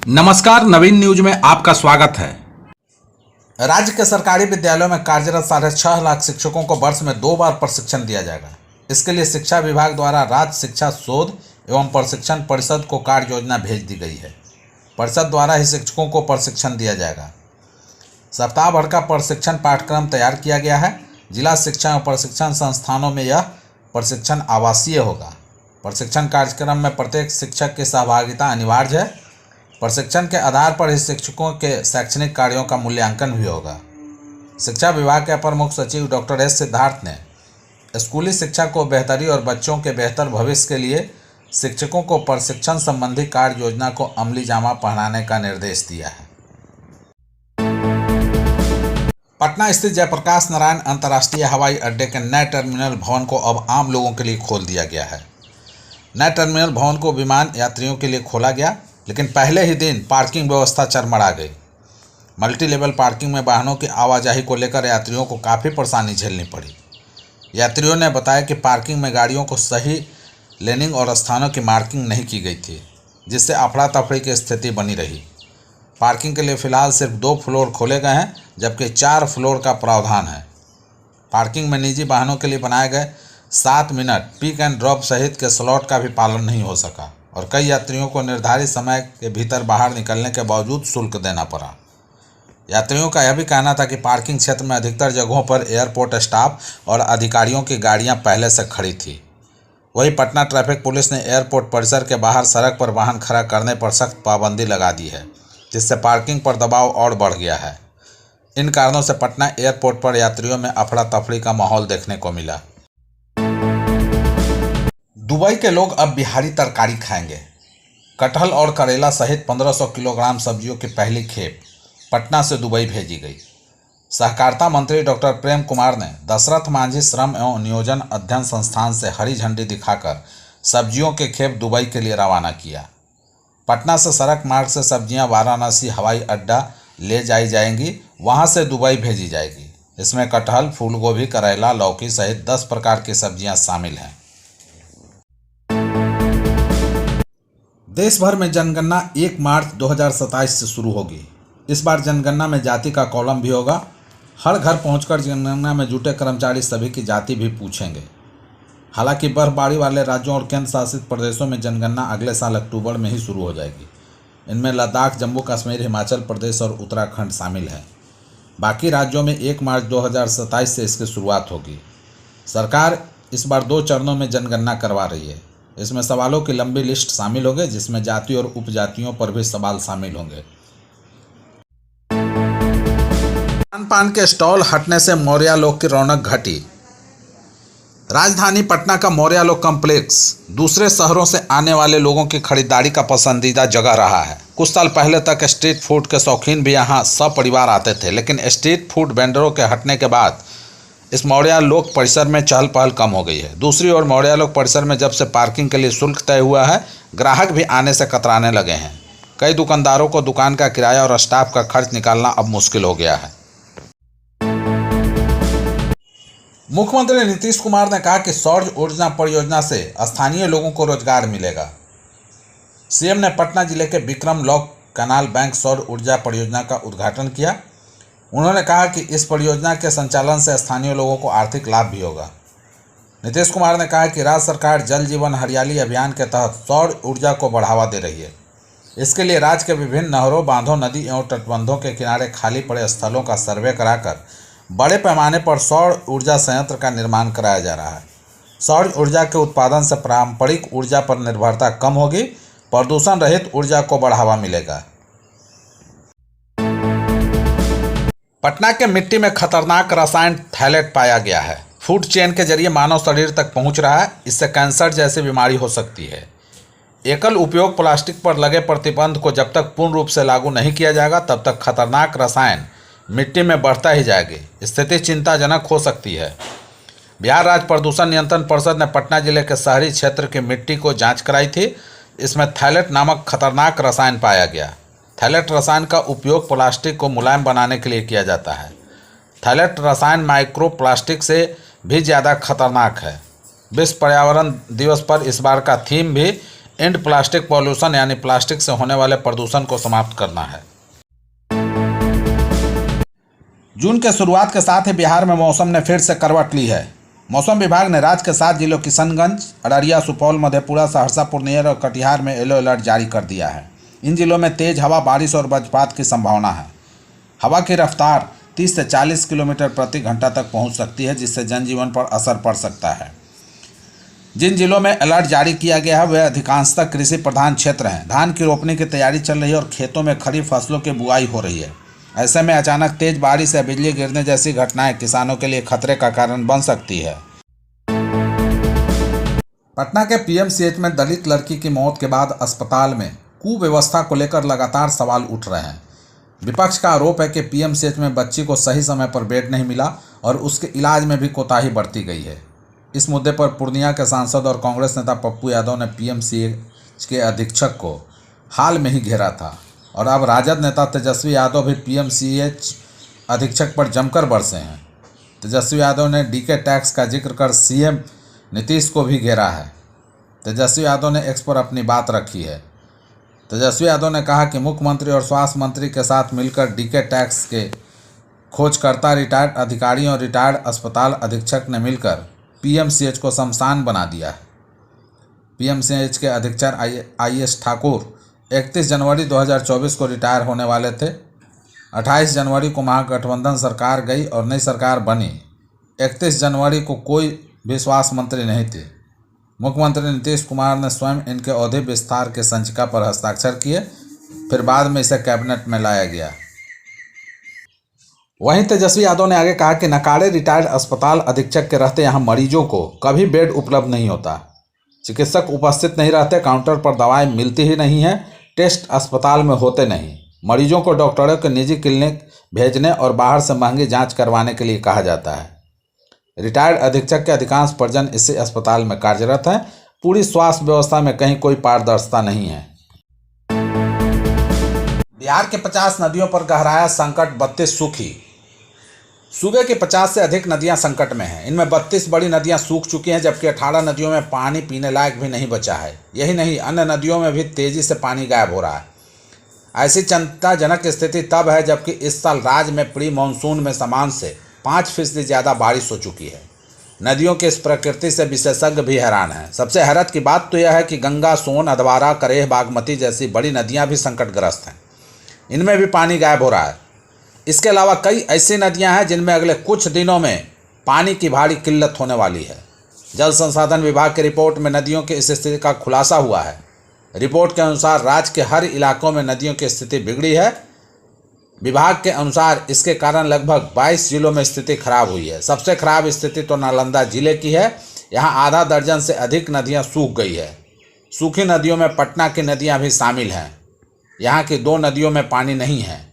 नमस्कार, नवीन न्यूज में आपका स्वागत है। राज्य के सरकारी विद्यालयों में कार्यरत 6.5 लाख शिक्षकों को वर्ष में 2 बार प्रशिक्षण दिया जाएगा। इसके लिए शिक्षा विभाग द्वारा राज्य शिक्षा शोध एवं प्रशिक्षण परिषद को कार्य योजना भेज दी गई है। परिषद द्वारा ही शिक्षकों को प्रशिक्षण दिया जाएगा। सप्ताह भर का प्रशिक्षण पाठ्यक्रम तैयार किया गया है। जिला शिक्षा एवं प्रशिक्षण संस्थानों में यह प्रशिक्षण आवासीय होगा। प्रशिक्षण कार्यक्रम में प्रत्येक शिक्षक की सहभागिता अनिवार्य है। प्रशिक्षण के आधार पर ही शिक्षकों के शैक्षणिक कार्यों का मूल्यांकन भी होगा। शिक्षा विभाग के अपर मुख्य सचिव डॉक्टर एस सिद्धार्थ ने स्कूली शिक्षा को बेहतरी और बच्चों के बेहतर भविष्य के लिए शिक्षकों को प्रशिक्षण संबंधी कार्य योजना को अमली जामा पहनाने का निर्देश दिया है। पटना स्थित जयप्रकाश नारायण अंतर्राष्ट्रीय हवाई अड्डे के नए टर्मिनल भवन को अब आम लोगों के लिए खोल दिया गया है। नए टर्मिनल भवन को विमान यात्रियों के लिए खोला गया, लेकिन पहले ही दिन पार्किंग व्यवस्था चरमरा गई। मल्टी लेवल पार्किंग में वाहनों की आवाजाही को लेकर यात्रियों को काफ़ी परेशानी झेलनी पड़ी। यात्रियों ने बताया कि पार्किंग में गाड़ियों को सही लेनिंग और स्थानों की मार्किंग नहीं की गई थी, जिससे अफरा तफरी की स्थिति बनी रही। पार्किंग के लिए फ़िलहाल सिर्फ 2 फ्लोर खोले गए हैं, जबकि 4 फ्लोर का प्रावधान है। पार्किंग में निजी वाहनों के लिए बनाए गए 7 मिनट पिक एंड ड्रॉप सहित के स्लॉट का भी पालन नहीं हो सका और कई यात्रियों को निर्धारित समय के भीतर बाहर निकलने के बावजूद शुल्क देना पड़ा। यात्रियों का यह भी कहना था कि पार्किंग क्षेत्र में अधिकतर जगहों पर एयरपोर्ट स्टाफ और अधिकारियों की गाड़ियां पहले से खड़ी थी। वहीं पटना ट्रैफिक पुलिस ने एयरपोर्ट परिसर के बाहर सड़क पर वाहन खड़ा करने पर सख्त पाबंदी लगा दी है, जिससे पार्किंग पर दबाव और बढ़ गया है। इन कारणों से पटना एयरपोर्ट पर यात्रियों में अफरा तफरी का माहौल देखने को मिला। दुबई के लोग अब बिहारी तरकारी खाएंगे। कटहल और करेला सहित 1500 किलोग्राम सब्जियों की पहली खेप पटना से दुबई भेजी गई। सहकारिता मंत्री डॉक्टर प्रेम कुमार ने दशरथ मांझी श्रम एवं नियोजन अध्ययन संस्थान से हरी झंडी दिखाकर सब्जियों के खेप दुबई के लिए रवाना किया। पटना से सड़क मार्ग से सब्जियां वाराणसी हवाई अड्डा ले जाई जाएंगी, वहां से दुबई भेजी जाएगी। इसमें कटहल, फूलगोभी, करेला, लौकी सहित 10 प्रकार की सब्जियां शामिल हैं। देश भर में जनगणना 1 मार्च 2027 से शुरू होगी। इस बार जनगणना में जाति का कॉलम भी होगा। हर घर पहुंचकर जनगणना में जुटे कर्मचारी सभी की जाति भी पूछेंगे। हालांकि बर्फबारी वाले राज्यों और केंद्र शासित प्रदेशों में जनगणना अगले साल अक्टूबर में ही शुरू हो जाएगी। इनमें लद्दाख, जम्मू कश्मीर, हिमाचल प्रदेश और उत्तराखंड शामिल हैं। बाकी राज्यों में 1 मार्च 2027 से इसकी शुरुआत होगी। सरकार इस बार 2 चरणों में जनगणना करवा रही है। इसमें सवालों की लंबी लिस्ट शामिल होगी, जिसमें जाति और उपजातियों पर भी सवाल शामिल होंगे। खान पान के स्टॉल हटने से मौर्यालोक की रौनक घटी। राजधानी पटना का मौर्यालोक कॉम्प्लेक्स दूसरे शहरों से आने वाले लोगों की खरीदारी का पसंदीदा जगह रहा है। कुछ साल पहले तक स्ट्रीट फूड के शौकीन भी यहाँ सपरिवार आते थे, लेकिन स्ट्रीट फूड वेंडरों के हटने के बाद इस मौर्यालोक परिसर में चहल पहल कम हो गई है। दूसरी ओर मौर्यालोक परिसर में जब से पार्किंग के लिए शुल्क तय हुआ है, ग्राहक भी आने से कतराने लगे हैं। कई दुकानदारों को दुकान का किराया और स्टाफ का खर्च निकालना अब मुश्किल हो गया है। मुख्यमंत्री नीतीश कुमार ने कहा कि सौर ऊर्जा परियोजना से स्थानीय लोगों को रोजगार मिलेगा। सीएम ने पटना जिले के विक्रम लॉक कैनाल बैंक सौर ऊर्जा परियोजना का उद्घाटन किया। उन्होंने कहा कि इस परियोजना के संचालन से स्थानीय लोगों को आर्थिक लाभ भी होगा। नीतीश कुमार ने कहा कि राज्य सरकार जल जीवन हरियाली अभियान के तहत सौर ऊर्जा को बढ़ावा दे रही है। इसके लिए राज्य के विभिन्न नहरों, बांधों, नदी एवं तटबंधों के किनारे खाली पड़े स्थलों का सर्वे कराकर बड़े पैमाने पर सौर ऊर्जा संयंत्र का निर्माण कराया जा रहा है। सौर ऊर्जा के उत्पादन से पारंपरिक ऊर्जा पर निर्भरता कम होगी, प्रदूषण रहित ऊर्जा को बढ़ावा मिलेगा। पटना के मिट्टी में खतरनाक रसायन थैलेट पाया गया है। फूड चेन के जरिए मानव शरीर तक पहुंच रहा है। इससे कैंसर जैसी बीमारी हो सकती है। एकल उपयोग प्लास्टिक पर लगे प्रतिबंध को जब तक पूर्ण रूप से लागू नहीं किया जाएगा, तब तक खतरनाक रसायन मिट्टी में बढ़ता ही जाएगी। स्थिति चिंताजनक हो सकती है। बिहार राज्य प्रदूषण नियंत्रण परिषद ने पटना जिले के शहरी क्षेत्र की मिट्टी को जाँच कराई थी। इसमें थैलेट नामक खतरनाक रसायन पाया गया। थैलेट रसायन का उपयोग प्लास्टिक को मुलायम बनाने के लिए किया जाता है। थैलेट रसायन माइक्रो प्लास्टिक से भी ज़्यादा खतरनाक है। विश्व पर्यावरण दिवस पर इस बार का थीम भी एंड प्लास्टिक पॉल्यूशन यानी प्लास्टिक से होने वाले प्रदूषण को समाप्त करना है। जून के शुरुआत के साथ ही बिहार में मौसम ने फिर से करवट ली है। मौसम विभाग ने राज्य के 7 जिलों किशनगंज, अररिया, सुपौल, मधेपुरा, सहरसा, पूर्णिया और कटिहार में येलो अलर्ट जारी कर दिया है। इन जिलों में तेज हवा, बारिश और वज्रपात की संभावना है। हवा की रफ्तार 30 से 40 किलोमीटर प्रति घंटा तक पहुंच सकती है, जिससे जनजीवन पर असर पड़ सकता है। जिन जिलों में अलर्ट जारी किया गया है वे अधिकांशतः कृषि प्रधान क्षेत्र हैं। धान की रोपनी की तैयारी चल रही है और खेतों में खरीफ फसलों की बुआई हो रही है। ऐसे में अचानक तेज बारिश या बिजली गिरने जैसी घटनाएं किसानों के लिए खतरे का कारण बन सकती है। पटना के पीएमसीएच में दलित लड़की की मौत के बाद अस्पताल में कुव्यवस्था को लेकर लगातार सवाल उठ रहे हैं। विपक्ष का आरोप है कि पीएमसीएच में बच्ची को सही समय पर बेड नहीं मिला और उसके इलाज में भी कोताही बरती गई है। इस मुद्दे पर पूर्णिया के सांसद और कांग्रेस नेता पप्पू यादव ने पीएमसीएच के अधीक्षक को हाल में ही घेरा था और अब राजद नेता तेजस्वी यादव भी पीएमसीएच अधीक्षक पर जमकर बरसे हैं। तेजस्वी यादव ने डीके टैक्स का जिक्र कर सीएम नीतीश को भी घेरा है। तेजस्वी यादव ने एक्स पर अपनी बात रखी है। तेजस्वी यादव ने कहा कि मुख्यमंत्री और स्वास्थ्य मंत्री के साथ मिलकर डीके टैक्स के खोजकर्ता, रिटायर्ड अधिकारियों और रिटायर्ड अस्पताल अधीक्षक ने मिलकर पीएमसीएच को शमशान बना दिया है। पीएमसीएच के अधीक्षक आईएस ठाकुर 31 जनवरी 2024 को रिटायर होने वाले थे। 28 जनवरी को महागठबंधन सरकार गई और नई सरकार बनी। 31 जनवरी को कोई भी स्वास्थ्य मंत्री नहीं थे। मुख्यमंत्री नीतीश कुमार ने स्वयं इनके औहदे विस्तार के संचिका पर हस्ताक्षर किए, फिर बाद में इसे कैबिनेट में लाया गया। वहीं तेजस्वी यादव ने आगे कहा कि नकाड़े रिटायर्ड अस्पताल अधीक्षक के रहते यहाँ मरीजों को कभी बेड उपलब्ध नहीं होता, चिकित्सक उपस्थित नहीं रहते, काउंटर पर दवाएं मिलती ही नहीं है, टेस्ट अस्पताल में होते नहीं, मरीजों को डॉक्टरों के निजी क्लिनिक भेजने और बाहर से महंगी जांच करवाने के लिए कहा जाता है। रिटायर्ड अधीक्षक के अधिकांश परिजन इसी अस्पताल में कार्यरत हैं। पूरी स्वास्थ्य व्यवस्था में कहीं कोई पारदर्शिता नहीं है। बिहार के 50 नदियों पर गहराया संकट, 32 सूखी। सूबे की 50 से अधिक नदियां संकट में हैं। इनमें 32 बड़ी नदियां सूख चुकी हैं, जबकि 18 नदियों में पानी पीने लायक भी नहीं बचा है। यही नहीं, अन्य नदियों में भी तेजी से पानी गायब हो रहा है। ऐसी चिंताजनक स्थिति तब है जबकि इस साल राज्य में प्री मानसून में सामान्य से 5% ज़्यादा बारिश हो चुकी है। नदियों की इस प्रकृति से विशेषज्ञ भी हैरान हैं। सबसे हैरत की बात तो यह है कि गंगा, सोन, अधवारा, करेह, बागमती जैसी बड़ी नदियाँ भी संकटग्रस्त हैं। इनमें भी पानी गायब हो रहा है। इसके अलावा कई ऐसी नदियां हैं जिनमें अगले कुछ दिनों में पानी की भारी किल्लत होने वाली है। जल संसाधन विभाग की रिपोर्ट में नदियों की इस स्थिति का खुलासा हुआ है। रिपोर्ट के अनुसार राज्य के हर इलाकों में नदियों की स्थिति बिगड़ी है। विभाग के अनुसार इसके कारण लगभग 22 जिलों में स्थिति खराब हुई है। सबसे खराब स्थिति तो नालंदा जिले की है। यहाँ आधा दर्जन से अधिक नदियाँ सूख गई है। सूखी नदियों में पटना की नदियाँ भी शामिल हैं। यहाँ की 2 नदियों में पानी नहीं है।